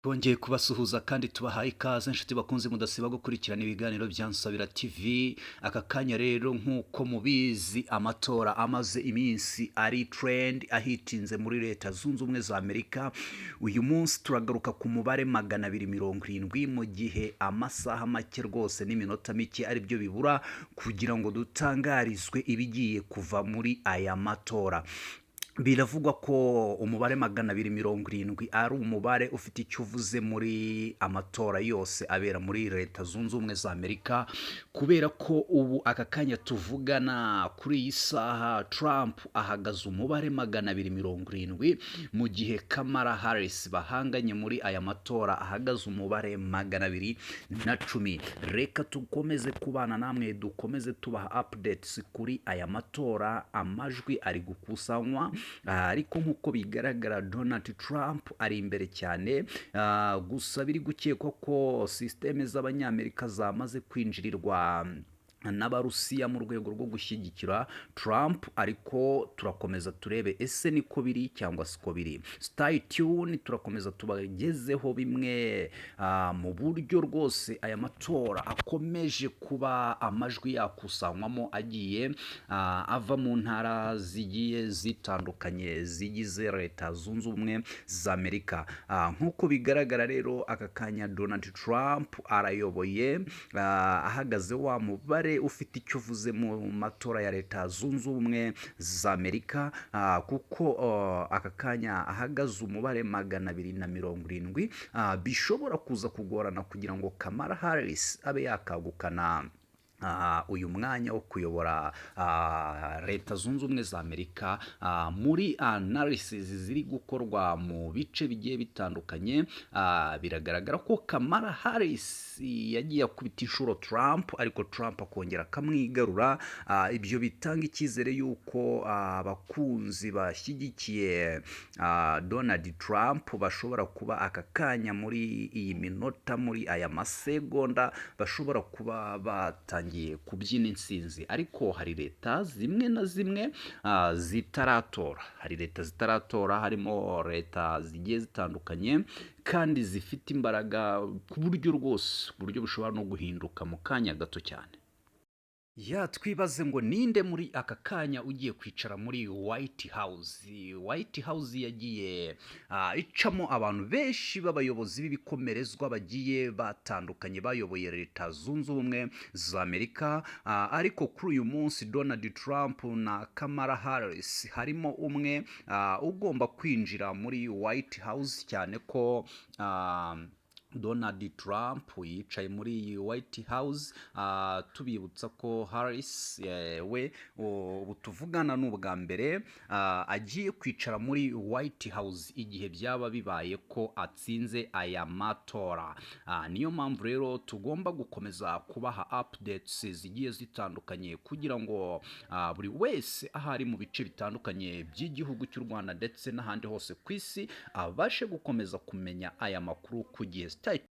Bongeye kubasuhuza kandi tubahaye ikaze inshuti bakunze mudasiba gukurikirana ibiganiro bya Nsabira TV. Aka kanya rero nk'uko mubizi amatora amaze iminsi ari trend ahitinze muri leta zunze ubumwe zamerika. Uyu munsi turagaruka ku mubare 270 mu gihe amasaha make rwose n'iminota mike ari byo bibura kugira ngo dutangarizwe ibigiye kuva muri aya matora. Biravugwa ko umubare 270 ari umubare ufite icyo uvuze muri amatora yose abera muri leta zunze ubumwe za Amerika, kubera ko ubu aka kanya tuvugana kuri iyi saha Trump ahagaze umubare 270 mu gihe Kamala Harris bahanganye muri aya matora ahagaze umubare 210. Reka tukomeze kubana namwe, dukomeze tubaha updates kuri aya matora. Amajwi ari gukusanywa, ariko nk'uko bigaragara Donald Trump ari imbere cyane. Gusa biri gukekwa ko systeme z'abanyamerika zamaze kwinjirirwa n'abarusiya mu rwego rwo gushyigikira Trump, ariko turakomeza turebe ese niko biri cyangwa siko biri. Stay tuned, turakomeza tubagezeho bimwe mu buryo rwose aya matora akomeje kuba amajwi yakusanywamo agiye ava mu ntara zigiye zitandukanye zigize leta zunze ubumwe za Amerika. Nk'uko bigaragara rero aka kanya Donald Trump arayoboye, ahagaze wa mubare ufite icyo uvuze mu matora ya leta zunze ubumwe za Amerika, kuko aka kanya ahagaze umubare 270. Bishobora kuza kugorana kugira ngo Kamala Harris abe yakagukana uyu mwanya wo kuyobora leta zunze ubumwe za Amerika. Muri analysis ziri gukorwa mu bice bigiye bitandukanye, biragaragara ko Kamala Harris yagiye akubita inshuro Trump, ariko Trump akongera akamwigarura. Ibyo bitanga ikizere yuko abakunzi bashyigikiye Donald Trump bashobora kuba aka kanya muri iyi minota, muri aya masegonda, bashobora kuba batangiye kubyina insinzi. Ariko hari leta zimwe na zimwe zitaratora, harimo leta zigiye zitandukanye kandi zifite imbaraga ku buryo rwose, buryo bushobora no guhinduka mu kanya gato cyane. Twibaze ngo ninde muri aka kanya ugiye kwicara muri White House. White House yagiye icamo abantu benshi b'abayobozi b'ibikomerezwa bagiye batandukanye bayoboye leta zunze ubumwe za Amerika, ariko kuri uyu munsi Donald Trump na Kamala Harris harimo umwe ugomba kwinjira muri White House, cyane ko Donald Trump yicaye muri White House. Tubibutsa ko Harris we ubu tuvugana n'ubwa mbere agiye kwicara muri White House igihe byaba bibaye ko atsinze aya matora. Niyo mpamvu rero tugomba gukomeza kubaha updates zigiye zitandukanye kugira ngo buri wese ahari mu bice bitandukanye by'igihugu cy'u Rwanda ndetse n'ahandi hose ku isi abashe gukomeza kumenya aya makuru ku gihe.